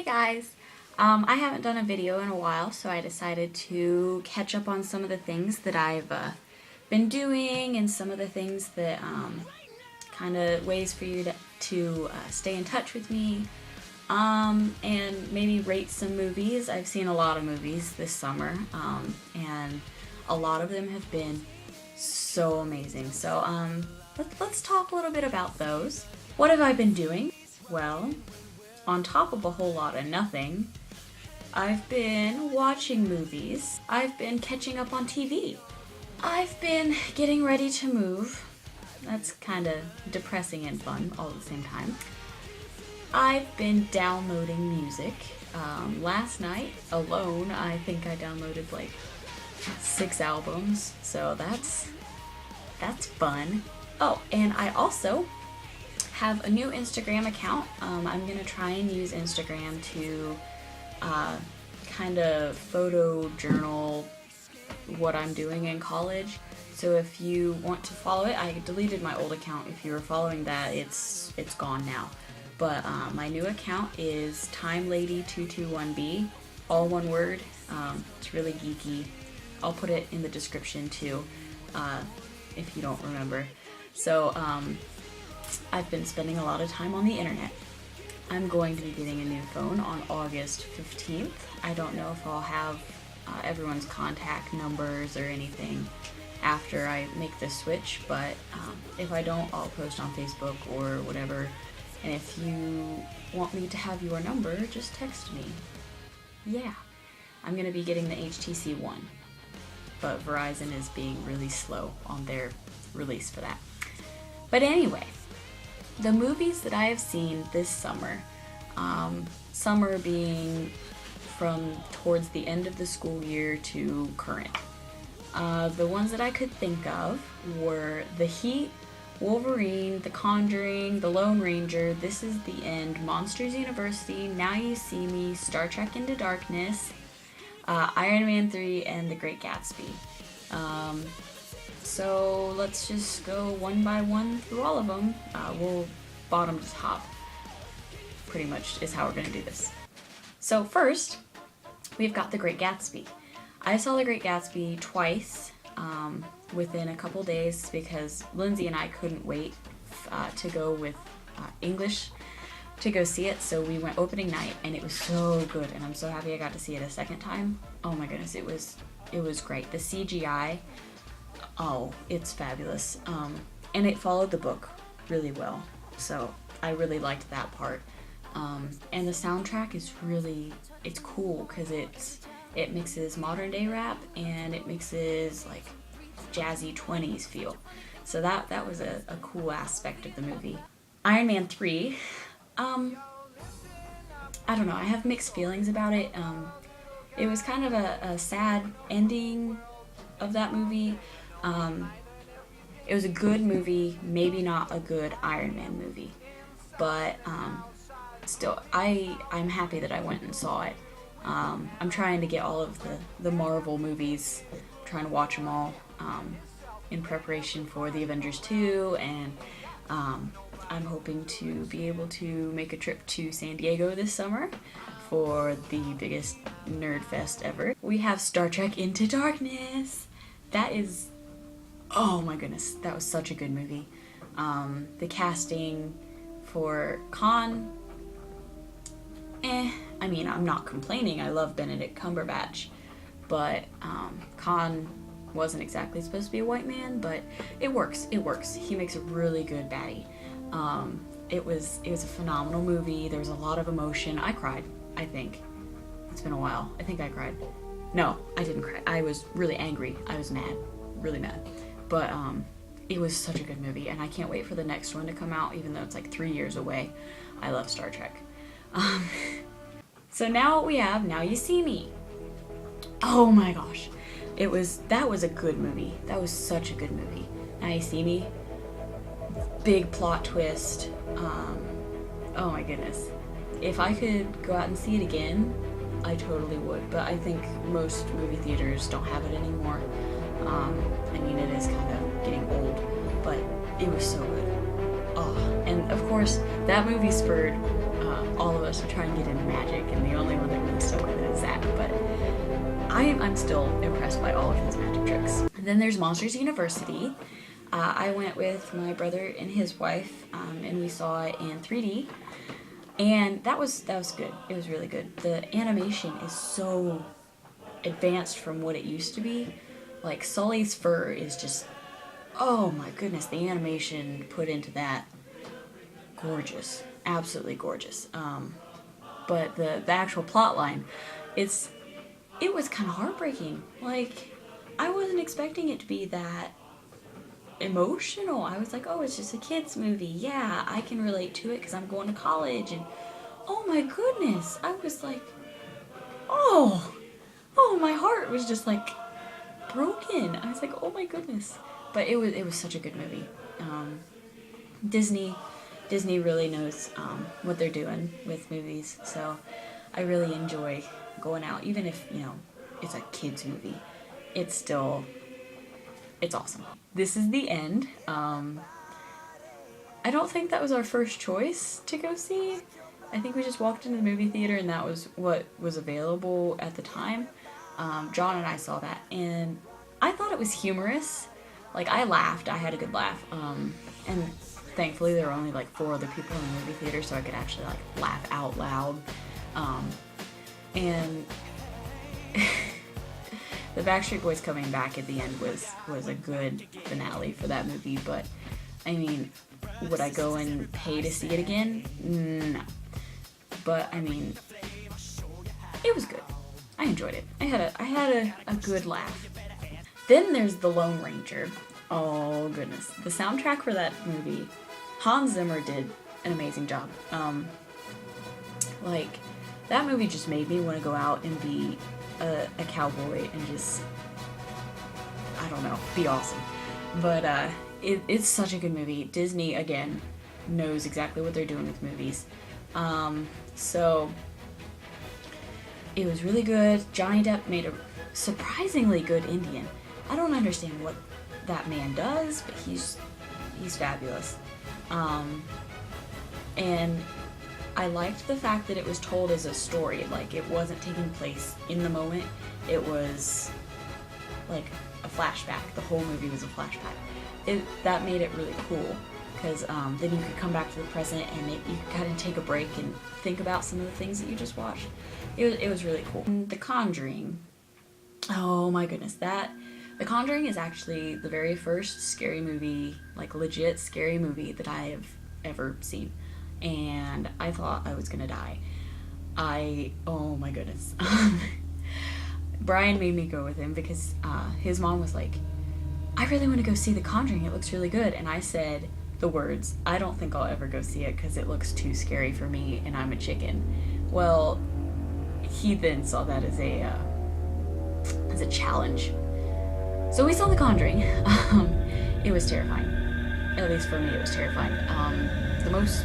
Hey guys! I haven't done a video in a while, so I decided to catch up on some of the things that I've been doing and some of the things that kind of ways for you to stay in touch with me and maybe rate some movies. I've seen a lot of movies this summer and a lot of them have been so amazing. So let's talk a little bit about those. What have I been doing? Well, on top of a whole lot of nothing, I've been watching movies. I've been catching up on TV. I've been getting ready to move. That's kind of depressing and fun all at the same time. I've been downloading music. Last night alone, I think I downloaded like 6 albums, so that's fun. Oh, and I also have a new Instagram account. I'm gonna try and use Instagram to kind of photo journal what I'm doing in college. So if you want to follow it, I deleted my old account. If you were following that, it's gone now. But my new account is TimeLady221B, all one word. It's really geeky. I'll put it in the description too, if you don't remember. So I've been spending a lot of time on the internet. I'm going to be getting a new phone on August 15th. I don't know if I'll have everyone's contact numbers or anything after I make the switch, but if I don't, I'll post on Facebook or whatever. And if you want me to have your number, just text me. Yeah, I'm going to be getting the HTC One, but Verizon is being really slow on their release for that. But anyway, the movies that I have seen this summer, summer being from towards the end of the school year to current, the ones that I could think of were The Heat, Wolverine, The Conjuring, The Lone Ranger, This Is the End, Monsters University, Now You See Me, Star Trek Into Darkness, Iron Man 3, and The Great Gatsby. So let's just go one by one through all of them. We'll bottom to top, pretty much is how we're going to do this. So first, we've got The Great Gatsby. I saw The Great Gatsby twice within a couple days because Lindsay and I couldn't wait to go with English to go see it, so we went opening night and it was so good, and I'm so happy I got to see it a second time. Oh my goodness, it was great. The CGI, oh, it's fabulous. And it followed the book really well, so I really liked that part. And the soundtrack is it's cool because it mixes modern day rap and it mixes like jazzy 20s feel. So that was a cool aspect of the movie. Iron Man 3, I don't know, I have mixed feelings about it. It was kind of a sad ending of that movie. It was a good movie, maybe not a good Iron Man movie, but still, I'm happy that I went and saw it. I'm trying to get all of the Marvel movies, I'm trying to watch them all in preparation for the Avengers 2, and I'm hoping to be able to make a trip to San Diego this summer for the biggest nerd fest ever. We have Star Trek Into Darkness. That is, oh my goodness, that was such a good movie. The casting for Khan, I mean, I'm not complaining, I love Benedict Cumberbatch, but Khan wasn't exactly supposed to be a white man, but it works, he makes a really good baddie. It was a phenomenal movie. There was a lot of emotion. I cried, I think. It's been a while. I think I cried. No, I didn't cry. I was really angry. I was mad. Really mad. But it was such a good movie, and I can't wait for the next one to come out, even though it's like 3 years away. I love Star Trek. So now we have Now You See Me. Oh my gosh. That was a good movie. That was such a good movie. Now You See Me. Big plot twist. Oh my goodness. If I could go out and see it again, I totally would, but I think most movie theaters don't have it anymore. I mean, it is kind of getting old, but it was so good. Oh, and of course, that movie spurred all of us are trying to get into magic, and the only one that really stuck with it is Zach. But I'm still impressed by all of his magic tricks. And then there's Monsters University. I went with my brother and his wife, and we saw it in 3D, and that was good. It was really good. The animation is so advanced from what it used to be. Like, Sully's fur is just, oh my goodness, the animation put into that, gorgeous, absolutely gorgeous. But the actual plot line, it was kind of heartbreaking. Like, I wasn't expecting it to be that emotional. I was like, oh, it's just a kid's movie. Yeah, I can relate to it because I'm going to college. And oh my goodness, I was like, oh, my heart was just like broken. I was like, oh my goodness. But it was such a good movie. Disney really knows what they're doing with movies, so I really enjoy going out, even if, you know, it's a kid's movie. It's awesome. This is the end. I don't think that was our first choice to go see. I think we just walked into the movie theater and that was what was available at the time. John and I saw that, and I thought it was humorous. Like, I laughed. I had a good laugh. And thankfully there were only like 4 other people in the movie theater, so I could actually like laugh out loud. And the Backstreet Boys coming back at the end was a good finale for that movie. But I mean, would I go and pay to see it again? No. But I mean, it was good. I enjoyed it. I had a good laugh. Then there's The Lone Ranger. Oh goodness, the soundtrack for that movie, Hans Zimmer did an amazing job. Like, that movie just made me want to go out and be a cowboy and just, I don't know, be awesome. But it's such a good movie. Disney, again, knows exactly what they're doing with movies. So it was really good. Johnny Depp made a surprisingly good Indian. I don't understand what that man does, but he's fabulous. And I liked the fact that it was told as a story. Like, it wasn't taking place in the moment. It was like a flashback. The whole movie was a flashback. That made it really cool, because then you could come back to the present and you could kind of take a break and think about some of the things that you just watched. It was really cool. The Conjuring. Oh my goodness, The Conjuring is actually the very first scary movie, like legit scary movie, that I have ever seen. And I thought I was gonna die. Oh my goodness. Brian made me go with him because his mom was like, I really want to go see The Conjuring, it looks really good. And I said the words, I don't think I'll ever go see it because it looks too scary for me and I'm a chicken. Well, he then saw that as a challenge. So we saw The Conjuring. It was terrifying. At least for me, it was terrifying. The most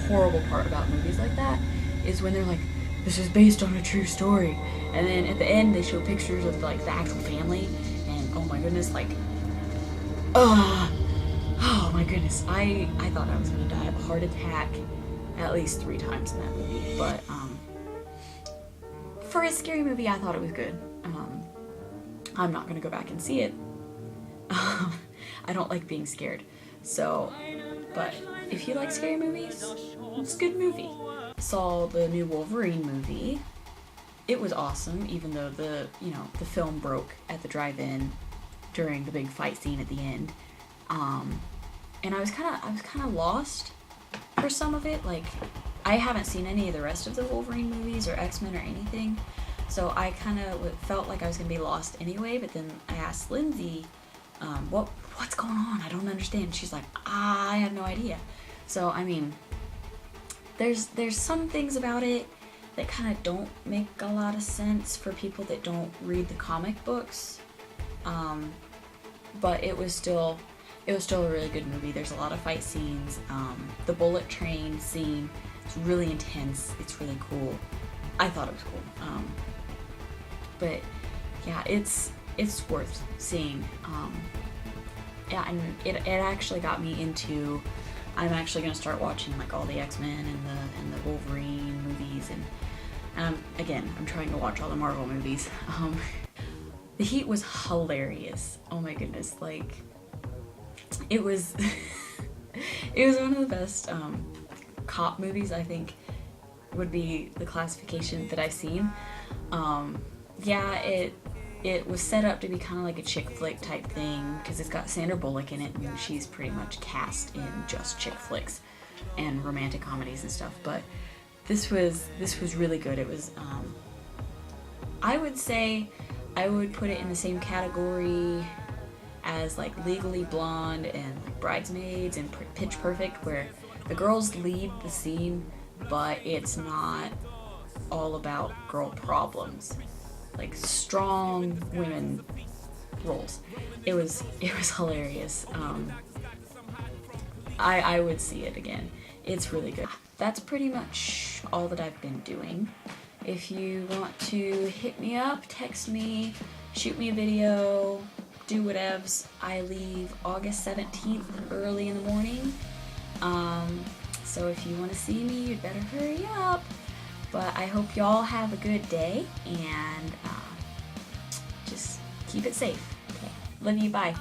horrible part about movies like that is when they're like, this is based on a true story, and then at the end they show pictures of like the actual family, and oh my goodness, like, oh my goodness, I thought I was gonna die of a heart attack at least 3 times in that movie. But for a scary movie, I thought it was good. I'm not gonna go back and see it. I don't like being scared. So, but if you like scary movies, it's a good movie. Saw the new Wolverine movie. It was awesome, even though the film broke at the drive-in during the big fight scene at the end. And I was kind of lost for some of it. Like, I haven't seen any of the rest of the Wolverine movies or X-Men or anything. So I kind of felt like I was going to be lost anyway, but then I asked Lindsay, what's going on? I don't understand. She's like, I have no idea. So, I mean, there's some things about it that kind of don't make a lot of sense for people that don't read the comic books. But it was still a really good movie. There's a lot of fight scenes. The bullet train scene is really intense. It's really cool. I thought it was cool. But yeah, it's worth seeing. Yeah, and it actually got me into I'm actually gonna start watching like all the X-Men and the Wolverine movies, and again, I'm trying to watch all the Marvel movies. The Heat was hilarious. Oh my goodness, like it was it was one of the best cop movies, I think would be the classification that I've seen. Yeah, it was set up to be kind of like a chick flick type thing because it's got Sandra Bullock in it, and she's pretty much cast in just chick flicks and romantic comedies and stuff. But this was really good. It was I would say I would put it in the same category as like Legally Blonde and like Bridesmaids and Pitch Perfect, where the girls lead the scene, but it's not all about girl problems. Like strong women roles. It was hilarious. I would see it again. It's really good. That's pretty much all that I've been doing. If you want to hit me up, text me, shoot me a video, do whatevs. I leave August 17th early in the morning. So if you want to see me, you'd better hurry up. But I hope y'all have a good day, and just keep it safe. Okay. Love you, bye.